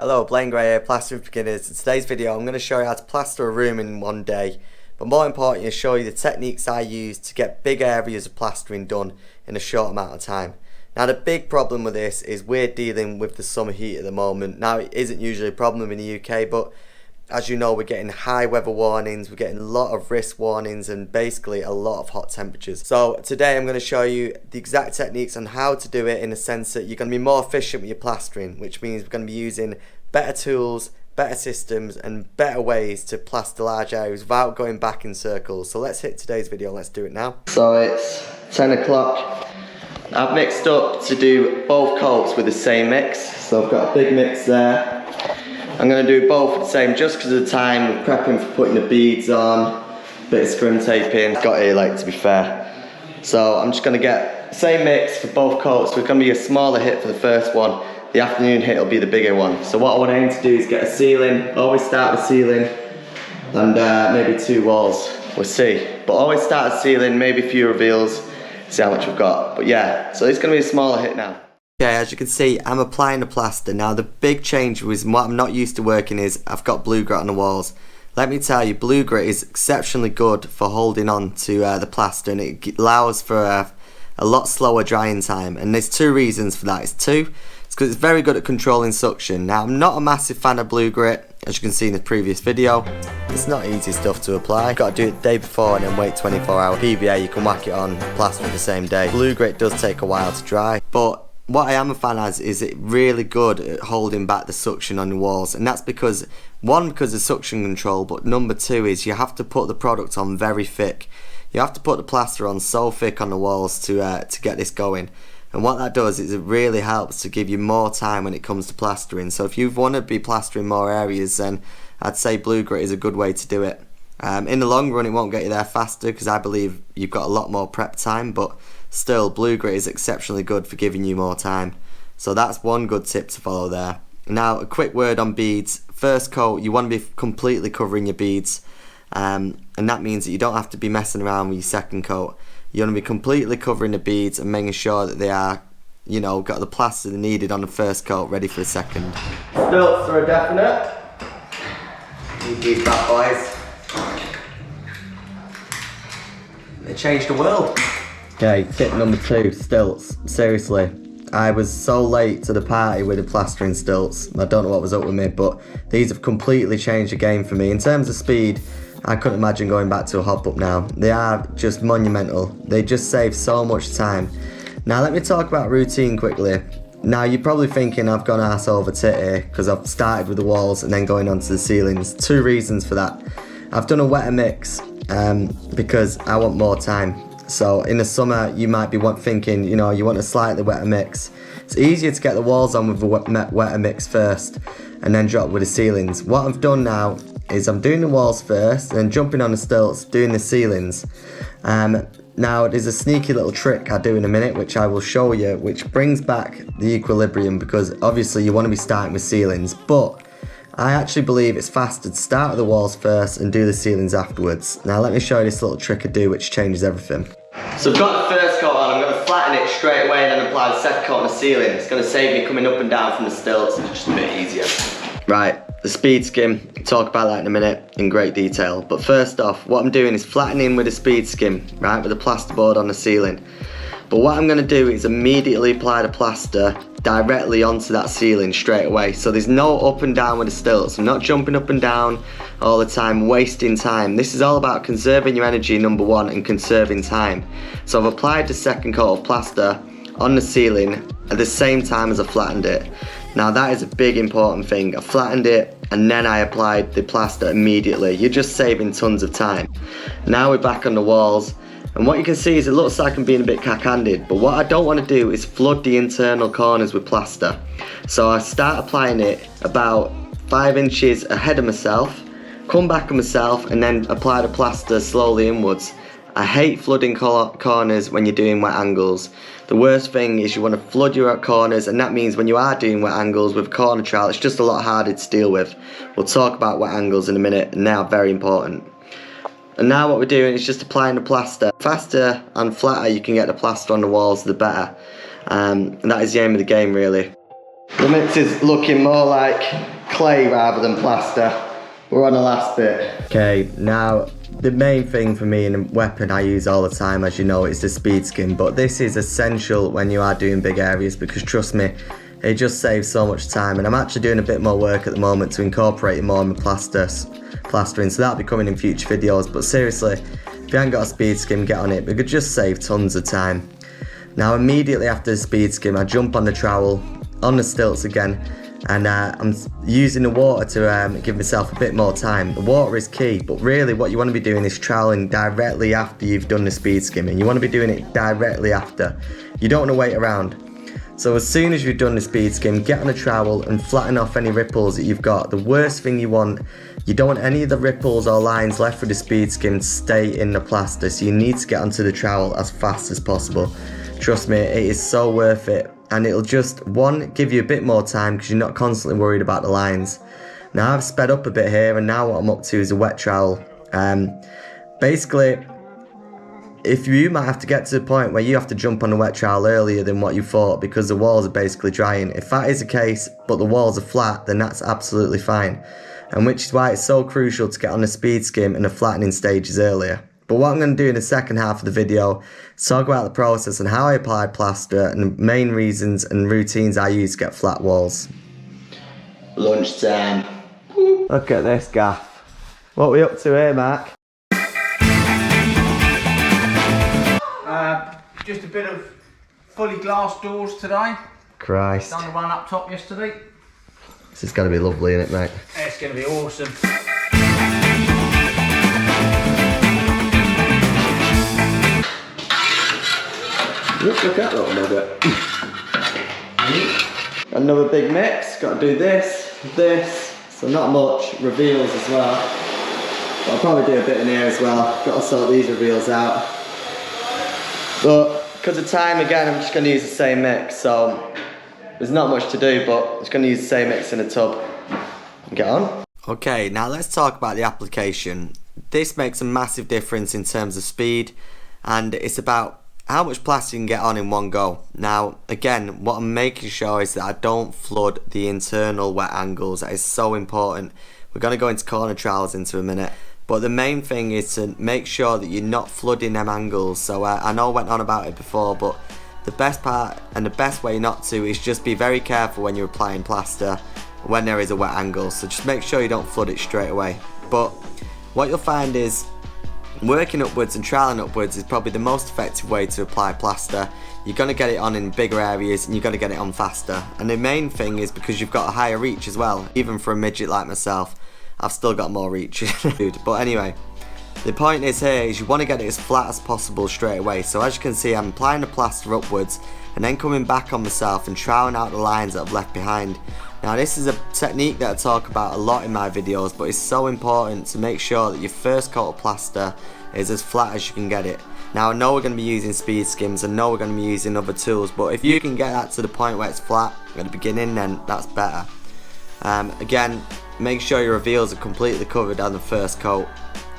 Hello, Blaine Gray here, Plastering For Beginners. In today's video I'm going to show you how to plaster a room in one day, but more importantly I'll show you the techniques I use to get big areas of plastering done in a short amount of time. Now the big problem with this is we're dealing with the summer heat at the moment. Now it isn't usually a problem in the UK, but as you know, we're getting high weather warnings, we're getting a lot of risk warnings and basically a lot of hot temperatures. So today I'm going to show you the exact techniques on how to do it in a sense that you're going to be more efficient with your plastering, which means we're going to be using better tools, better systems and better ways to plaster large areas without going back in circles. So let's hit today's video, let's do it now. So it's 10 o'clock. I've mixed up to do both coats with the same mix. So I've got a big mix there. I'm going to do both the same just because of the time. We're prepping for putting the beads on, bit of scrim taping. Got here late to be fair. So I'm just going to get the same mix for both coats. So it's going to be a smaller hit for the first one. The afternoon hit will be the bigger one. So what I want to aim to do is get a ceiling. Always start with ceiling and maybe 2 walls. We'll see. But always start with ceiling, maybe a few reveals. See how much we've got. But yeah, so it's going to be a smaller hit now. Okay, as you can see, I'm applying the plaster. Now the big change was what I'm not used to working is I've got blue grit on the walls. Let me tell you, blue grit is exceptionally good for holding on to the plaster, and it allows for a lot slower drying time. And there's 2 reasons for that. It's because it's very good at controlling suction. Now I'm not a massive fan of blue grit, as you can see in the previous video. It's not easy stuff to apply. You've got to do it the day before and then wait 24 hours. PVA, you can whack it on plaster the same day. Blue grit does take a while to dry, but what I am a fan of is it really good at holding back the suction on the walls, and that's because, one, because of suction control, but number 2 is you have to put the product on very thick. You have to put the plaster on so thick on the walls to get this going. And what that does is it really helps to give you more time when it comes to plastering. So if you want to be plastering more areas, then I'd say blue grit is a good way to do it. In the long run it won't get you there faster because I believe you've got a lot more prep time, but still blue grit is exceptionally good for giving you more time. So that's one good tip to follow there. Now a quick word on beads. First coat, you want to be completely covering your beads, and that means that you don't have to be messing around with your second coat. You want to be completely covering the beads and making sure that they are, you know, got the plaster needed on the first coat ready for the second. Stilts are a definite. Need these bad boys. They changed the world. Okay, tip number 2, stilts. Seriously, I was so late to the party with the plastering stilts. I don't know what was up with me, but these have completely changed the game for me. In terms of speed, I couldn't imagine going back to a hop up now. They are just monumental. They just save so much time. Now let me talk about routine quickly. Now you're probably thinking I've gone ass over tit here because I've started with the walls and then going on to the ceilings. 2 reasons for that. I've done a wetter mix because I want more time. So in the summer you might be thinking, you know, you want a slightly wetter mix. It's easier to get the walls on with a wetter mix first and then drop with the ceilings. What I've done now is I'm doing the walls first and then jumping on the stilts, doing the ceilings. Now there's a sneaky little trick I do in a minute which I will show you, which brings back the equilibrium, because obviously you want to be starting with ceilings, but I actually believe it's faster to start with the walls first and do the ceilings afterwards. Now let me show you this little trick I do which changes everything. So I've got the first coat on, I'm going to flatten it straight away and then apply the second coat on the ceiling. It's going to save me coming up and down from the stilts, it's just a bit easier. Right, the speed skim, I'll talk about that in a minute in great detail. But first off, what I'm doing is flattening with a speed skim, right, with the plasterboard on the ceiling. But what I'm going to do is immediately apply the plaster directly onto that ceiling straight away. So there's no up and down with the stilts. I'm not jumping up and down all the time, wasting time. This is all about conserving your energy, number 1, and conserving time. So I've applied the second coat of plaster on the ceiling at the same time as I flattened it. Now that is a big important thing. I flattened it and then I applied the plaster immediately. You're just saving tons of time. Now we're back on the walls, and what you can see is it looks like I'm being a bit cack-handed, but what I don't want to do is flood the internal corners with plaster. So I start applying it about 5 inches ahead of myself, come back on myself and then apply the plaster slowly inwards. I hate flooding corners when you're doing wet angles. The worst thing is you want to flood your corners, and that means when you are doing wet angles with corner trowel, it's just a lot harder to deal with. We'll talk about wet angles in a minute, and they are very important. And now what we're doing is just applying the plaster. Faster and flatter you can get the plaster on the walls, the better. And that is the aim of the game, really. The mix is looking more like clay rather than plaster. We're on the last bit. Okay, now the main thing for me and a weapon I use all the time, as you know, is the speed skim. But this is essential when you are doing big areas because trust me, it just saves so much time. And I'm actually doing a bit more work at the moment to incorporate it more in my plastering. So that'll be coming in future videos. But seriously, if you haven't got a speed skim, get on it. We could just save tons of time. Now immediately after the speed skim, I jump on the trowel, on the stilts again. And I'm using the water to give myself a bit more time. The water is key, but really what you want to be doing is troweling directly after you've done the speed skimming. You want to be doing it directly after. You don't want to wait around. So as soon as you've done the speed skim, get on a trowel and flatten off any ripples that you've got. The worst thing you don't want any of the ripples or lines left with the speed skim to stay in the plaster. So you need to get onto the trowel as fast as possible. Trust me, it is so worth it. And it'll just, one, give you a bit more time because you're not constantly worried about the lines. Now I've sped up a bit here and now what I'm up to is a wet trowel. Basically, if you might have to get to the point where you have to jump on the wet trowel earlier than what you thought because the walls are basically drying. If that is the case, but the walls are flat, then that's absolutely fine. And which is why it's so crucial to get on the speed skim and the flattening stages earlier. But what I'm going to do in the second half of the video is talk about the process and how I apply plaster and the main reasons and routines I use to get flat walls. Lunchtime. Look at this gaff. What are we up to here, Mark? Just a bit of fully glass doors today. Christ. Done the one up top yesterday. This is going to be lovely, isn't it, mate? It's going to be awesome. Look at that little nugget. Another big mix, got to do this, so not much reveals as well. But I'll probably do a bit in here as well. Got to sort these reveals out. But because of time again, I'm just going to use the same mix, so there's not much to do, but I'm just going to use the same mix in a tub and get on. Okay, now let's talk about the application. This makes a massive difference in terms of speed, and it's about how much plaster you can get on in one go. Now again, what I'm making sure is that I don't flood the internal wet angles. That is so important. We're going to go into corner trowels into a minute, but the main thing is to make sure that you're not flooding them angles. So I know I went on about it before, but the best part and the best way not to is just be very careful when you're applying plaster when there is a wet angle. So just make sure you don't flood it straight away. But what you'll find is working upwards and troweling upwards is probably the most effective way to apply plaster. You're going to get it on in bigger areas and you're going to get it on faster. And the main thing is because you've got a higher reach as well. Even for a midget like myself, I've still got more reach. But anyway, the point is here is you want to get it as flat as possible straight away. So as you can see, I'm applying the plaster upwards and then coming back on myself and troweling out the lines that I've left behind. Now this is a technique that I talk about a lot in my videos, but it's so important to make sure that your first coat of plaster is as flat as you can get it. Now I know we're going to be using speed skims, I know we're going to be using other tools, but if you can get that to the point where it's flat at the beginning, then that's better. Again, make sure your reveals are completely covered on the first coat.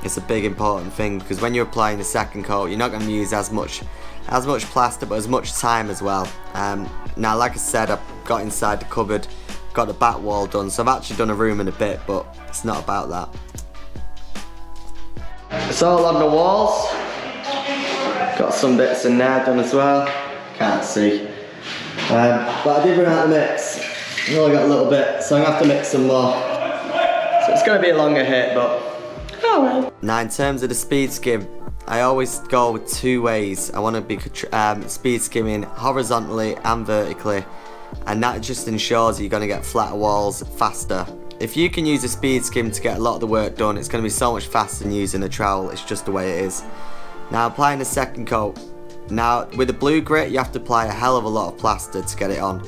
It's a big important thing because when you're applying the second coat, you're not going to use as much plaster, but as much time as well. Now like I said, I've got inside the cupboard, got the back wall done, so I've actually done a room in a bit, but it's not about that. It's all on the walls. Got some bits in there done as well. Can't see. But I did run out of mix. I've only got a little bit, so I'm going to have to mix some more. So it's going to be a longer hit, but oh well. Now in terms of the speed skim, I always go with two ways. I want to be speed skimming horizontally and vertically, and that just ensures that you're going to get flatter walls faster. If you can use a speed skim to get a lot of the work done, it's going to be so much faster than using a trowel. It's just the way it is. Now applying the second coat. Now with the blue grit, you have to apply a hell of a lot of plaster to get it on.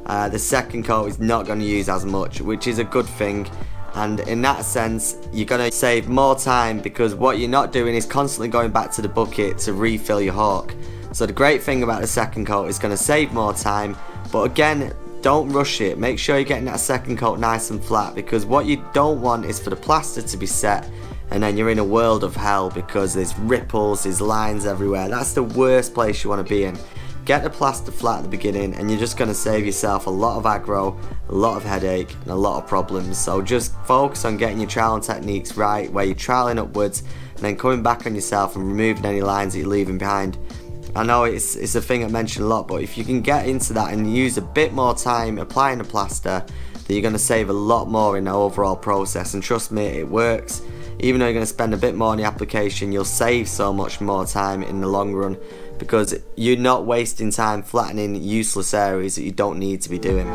The second coat is not going to use as much, which is a good thing. And in that sense, you're going to save more time because what you're not doing is constantly going back to the bucket to refill your hawk. So the great thing about the second coat is going to save more time, but again, don't rush it. Make sure you're getting that second coat nice and flat, because what you don't want is for the plaster to be set and then you're in a world of hell because there's ripples, there's lines everywhere. That's the worst place you want to be in. Get the plaster flat at the beginning and you're just going to save yourself a lot of aggro, a lot of headache and a lot of problems. So just focus on getting your troweling techniques right, where you're troweling upwards and then coming back on yourself and removing any lines that you're leaving behind. I know it's a thing I mention a lot, but if you can get into that and use a bit more time applying the plaster, then you're going to save a lot more in the overall process. And trust me, it works. Even though you're going to spend a bit more on the application, you'll save so much more time in the long run, because you're not wasting time flattening useless areas that you don't need to be doing.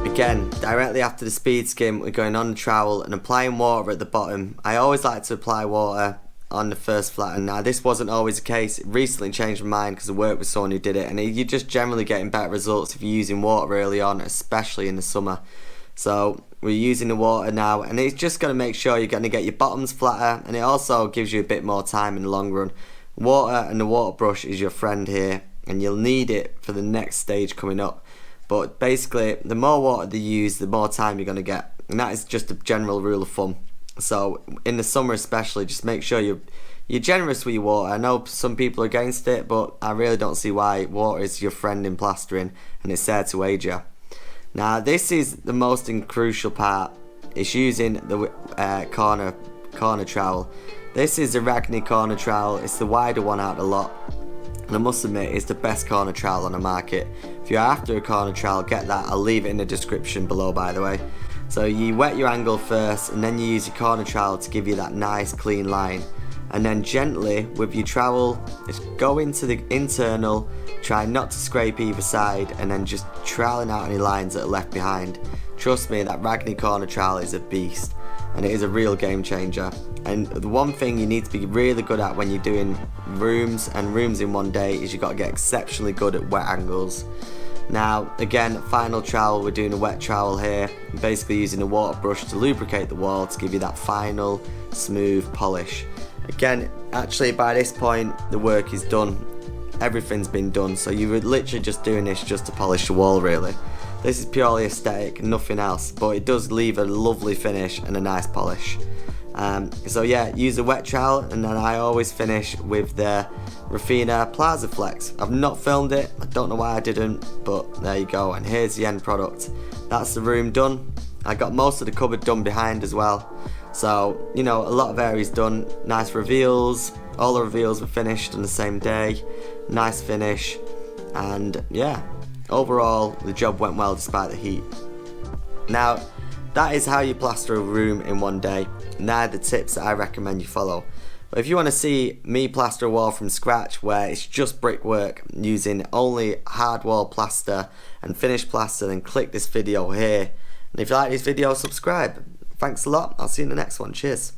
Again, directly after the speed skim, we're going on the trowel and applying water at the bottom. I always like to apply water on the first flatten. Now this wasn't always the case. It recently changed my mind because I worked with someone who did it, and you're just generally getting better results if you're using water early on, especially in the summer. So we're using the water now, and it's just going to make sure you're going to get your bottoms flatter, and it also gives you a bit more time in the long run. Water and the water brush is your friend here, and you'll need it for the next stage coming up. But basically, the more water that you use, the more time you're going to get, and that is just a general rule of thumb. So in the summer especially, just make sure you're generous with your water. I know some people are against it, but I really don't see why. Water is your friend in plastering, and it's there to aid you. Now this is the most crucial part. It's using the corner trowel. This is the Ragni corner trowel. It's the wider one out of the lot, and I must admit it's the best corner trowel on the market. If you're after a corner trowel, get that. I'll leave it in the description below, by the way. So you wet your angle first, and then you use your corner trowel to give you that nice clean line. And then gently with your trowel, just go into the internal, try not to scrape either side, and then just troweling out any lines that are left behind. Trust me, that Ragni corner trowel is a beast, and it is a real game changer. And the one thing you need to be really good at when you're doing rooms in one day is you've got to get exceptionally good at wet angles. Now again, final trowel, we're doing a wet trowel here, basically using a water brush to lubricate the wall to give you that final smooth polish. Again, actually by this point the work is done, everything's been done, so you're literally just doing this just to polish the wall really. This is purely aesthetic, nothing else, but it does leave a lovely finish and a nice polish. So yeah, use a wet trowel, and then I always finish with the Rafina Plaza Flex. I've not filmed it, I don't know why I didn't, but there you go, and here's the end product. That's the room done. I got most of the cupboard done behind as well, so you know, a lot of areas done. Nice reveals, all the reveals were finished on the same day, nice finish, and yeah, overall the job went well despite the heat. Now that is how you plaster a room in one day. Now the tips that I recommend you follow. But if you want to see me plaster a wall from scratch, where it's just brickwork using only hard wall plaster and finished plaster, then click this video here. And if you like this video, subscribe. Thanks a lot. I'll see you in the next one. Cheers.